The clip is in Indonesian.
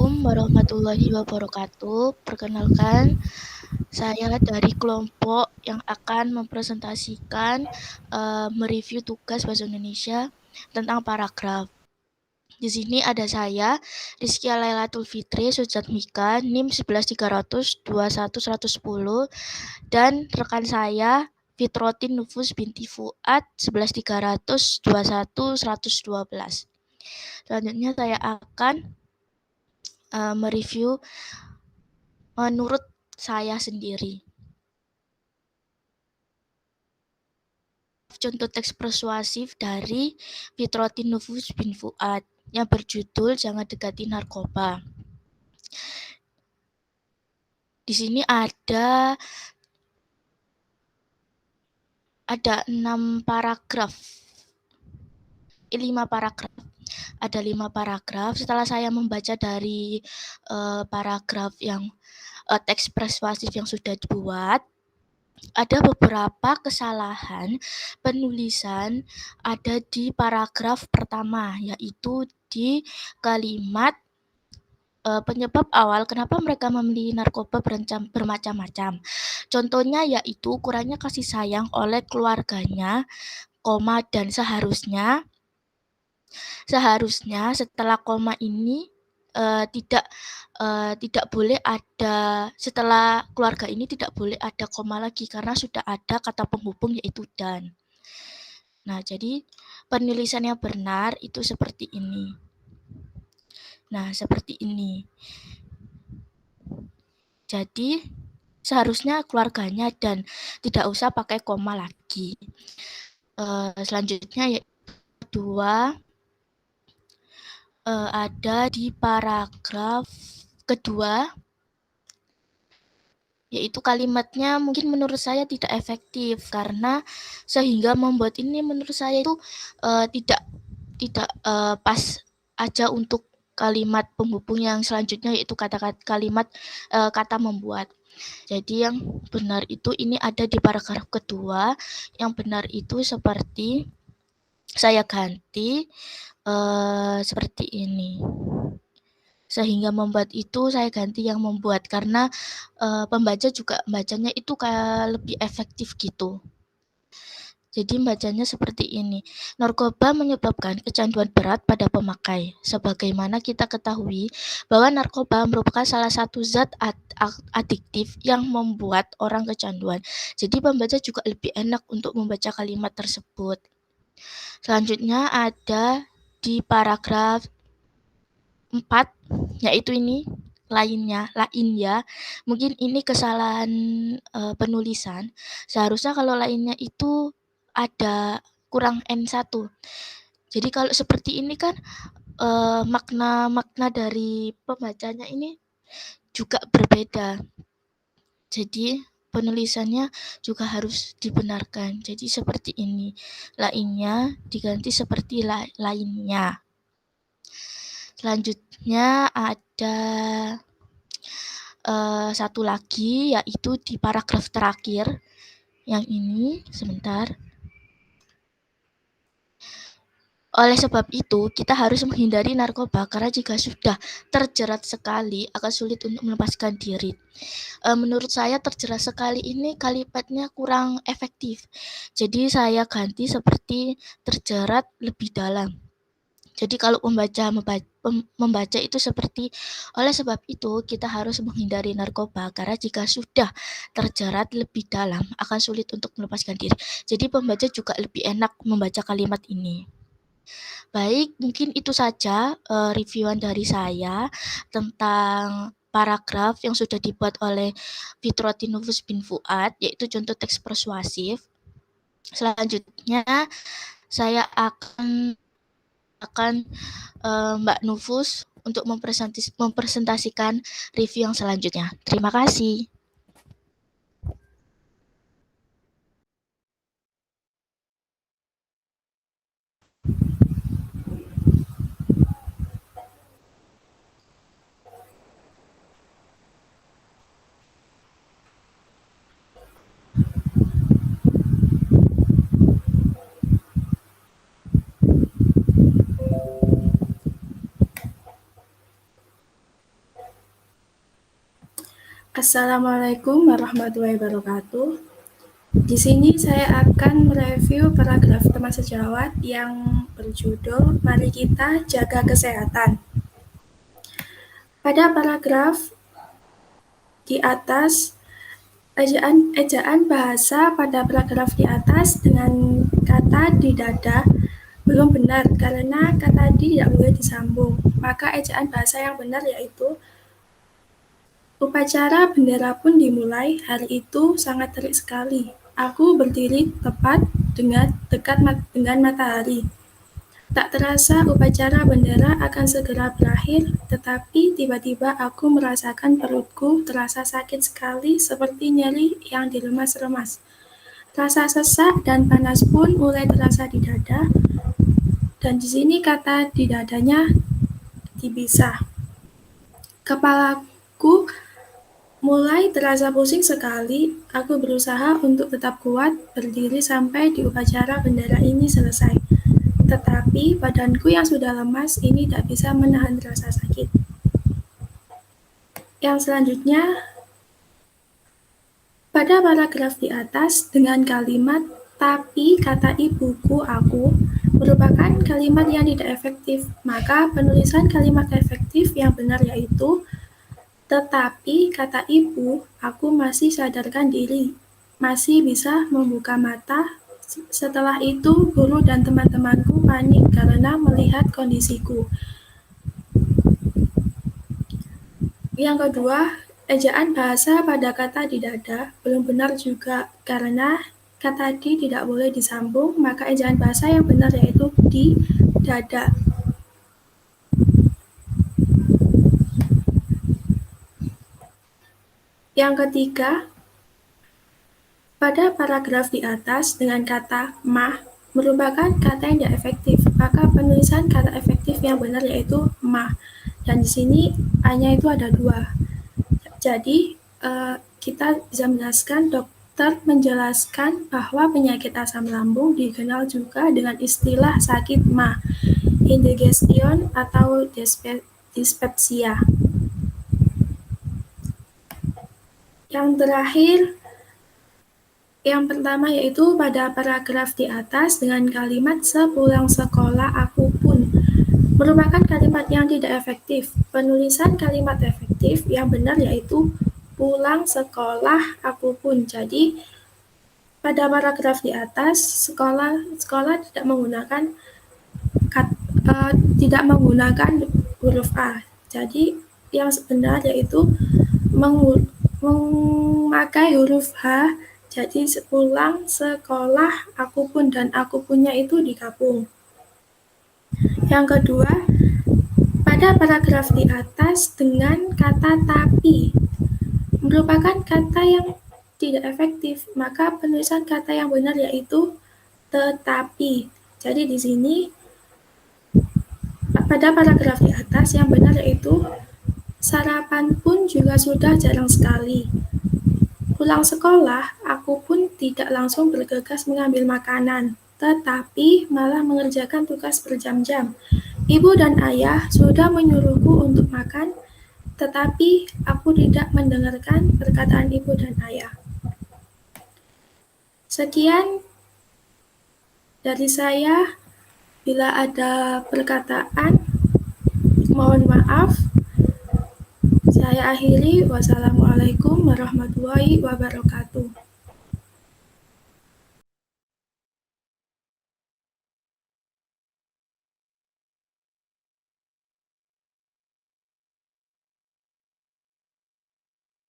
Assalamualaikum warahmatullahi wabarakatuh. Perkenalkan, saya dari kelompok yang akan mempresentasikan mereview tugas bahasa Indonesia tentang paragraf. Di sini ada saya, Rizkia Lailatul Fitri Sujatmika, NIM 113002110, dan rekan saya Fitrotin Nufus binti Fuad 113002112. Selanjutnya saya akan mereview menurut saya sendiri. Contoh teks persuasif dari Fitrotin Nufus bin Fuad yang berjudul Jangan Dekati Narkoba. Di sini ada 6 paragraf. 5 paragraf. Ada 5 paragraf. Setelah saya membaca dari paragraf yang teks persuasif yang sudah dibuat, ada beberapa kesalahan penulisan ada di paragraf pertama, yaitu di kalimat penyebab awal kenapa mereka membeli narkoba bermacam-macam. Contohnya yaitu kurangnya kasih sayang oleh keluarganya, dan seharusnya setelah koma ini tidak boleh ada, setelah keluarga ini tidak boleh ada koma lagi karena sudah ada kata penghubung yaitu dan. Nah, jadi penulisan yang benar itu seperti ini. Nah, seperti ini. Jadi seharusnya keluarganya dan tidak usah pakai koma lagi. Selanjutnya yaitu kedua, ada di paragraf kedua, yaitu kalimatnya mungkin menurut saya tidak efektif karena sehingga membuat ini menurut saya itu tidak pas aja untuk kalimat penghubung yang selanjutnya yaitu kalimat kata membuat. Jadi yang benar itu ini ada di paragraf kedua, yang benar itu seperti saya ganti seperti ini. Sehingga membuat itu saya ganti yang membuat karena pembaca juga bacanya itu kayak lebih efektif gitu. Jadi bacanya seperti ini. Narkoba menyebabkan kecanduan berat pada pemakai. Sebagaimana kita ketahui bahwa narkoba merupakan salah satu zat adiktif yang membuat orang kecanduan. Jadi pembaca juga lebih enak untuk membaca kalimat tersebut. Selanjutnya ada di paragraf 4, yaitu ini lainnya. Mungkin ini kesalahan penulisan. Seharusnya kalau lainnya itu ada kurang N1. Jadi kalau seperti ini kan makna dari pembacanya ini juga berbeda. Jadi penulisannya juga harus dibenarkan. Jadi seperti ini. Lainnya diganti seperti lainnya. Selanjutnya ada satu lagi yaitu di paragraf terakhir. Yang ini, sebentar. Oleh sebab itu, kita harus menghindari narkoba karena jika sudah terjerat sekali akan sulit untuk melepaskan diri. Menurut saya terjerat sekali ini kalimatnya kurang efektif. Jadi saya ganti seperti terjerat lebih dalam. Jadi kalau membaca itu seperti oleh sebab itu kita harus menghindari narkoba karena jika sudah terjerat lebih dalam akan sulit untuk melepaskan diri. Jadi pembaca juga lebih enak membaca kalimat ini. Baik, mungkin itu saja reviewan dari saya tentang paragraf yang sudah dibuat oleh Fitrotin Nufus bin Fuad, yaitu contoh teks persuasif. Selanjutnya saya akan Mbak Nufus untuk mempresentasikan review yang selanjutnya. Terima kasih. Assalamualaikum warahmatullahi wabarakatuh. Di sini saya akan mereview paragraf teman sejawat yang berjudul Mari Kita Jaga Kesehatan. Pada paragraf di atas, ejaan bahasa pada paragraf di atas dengan kata di dada belum benar karena kata di tidak boleh disambung. Maka ejaan bahasa yang benar yaitu upacara bendera pun dimulai. Hari itu sangat terik sekali. Aku berdiri tepat dekat dengan matahari. Tak terasa upacara bendera akan segera berakhir, tetapi tiba-tiba aku merasakan perutku terasa sakit sekali seperti nyeri yang diremas-remas. Rasa sesak dan panas pun mulai terasa di dada, dan di sini kata di dadanya dipisah. Kepalaku mulai terasa pusing sekali. Aku berusaha untuk tetap kuat berdiri sampai di upacara bendera ini selesai. Tetapi badanku yang sudah lemas ini tak bisa menahan rasa sakit. Yang selanjutnya, pada paragraf di atas dengan kalimat tapi kata ibuku aku merupakan kalimat yang tidak efektif. Maka penulisan kalimat efektif yang benar yaitu tetapi kata ibu, aku masih sadarkan diri, masih bisa membuka mata. Setelah itu, guru dan teman-temanku panik karena melihat kondisiku. Yang kedua, ejaan bahasa pada kata di dada belum benar juga karena kata di tidak boleh disambung, maka ejaan bahasa yang benar yaitu di dada. Yang ketiga, pada paragraf di atas dengan kata mah merupakan kata yang tidak efektif, maka penulisan kata efektif yang benar yaitu mah. Dan di sini A-nya itu ada 2. Jadi kita bisa menjelaskan dokter menjelaskan bahwa penyakit asam lambung dikenal juga dengan istilah sakit mah, indigestion atau dyspepsia. Yang terakhir, yang pertama yaitu pada paragraf di atas dengan kalimat sepulang sekolah aku pun merupakan kalimat yang tidak efektif. Penulisan kalimat efektif yang benar yaitu pulang sekolah aku pun. Jadi pada paragraf di atas sekolah tidak menggunakan huruf A. Jadi yang benar yaitu memakai huruf H. Jadi pulang sekolah aku pun, dan aku punya itu digabung. Yang kedua, pada paragraf di atas dengan kata tapi merupakan kata yang tidak efektif, maka penulisan kata yang benar yaitu tetapi. Jadi di sini pada paragraf di atas yang benar yaitu sarapan pun juga sudah jarang sekali. Pulang sekolah, aku pun tidak langsung bergegas mengambil makanan, tetapi malah mengerjakan tugas berjam-jam. Ibu dan ayah sudah menyuruhku untuk makan, tetapi aku tidak mendengarkan perkataan ibu dan ayah. Sekian dari saya. Bila ada perkataan, mohon maaf. Saya akhiri. Wassalamualaikum warahmatullahi wabarakatuh.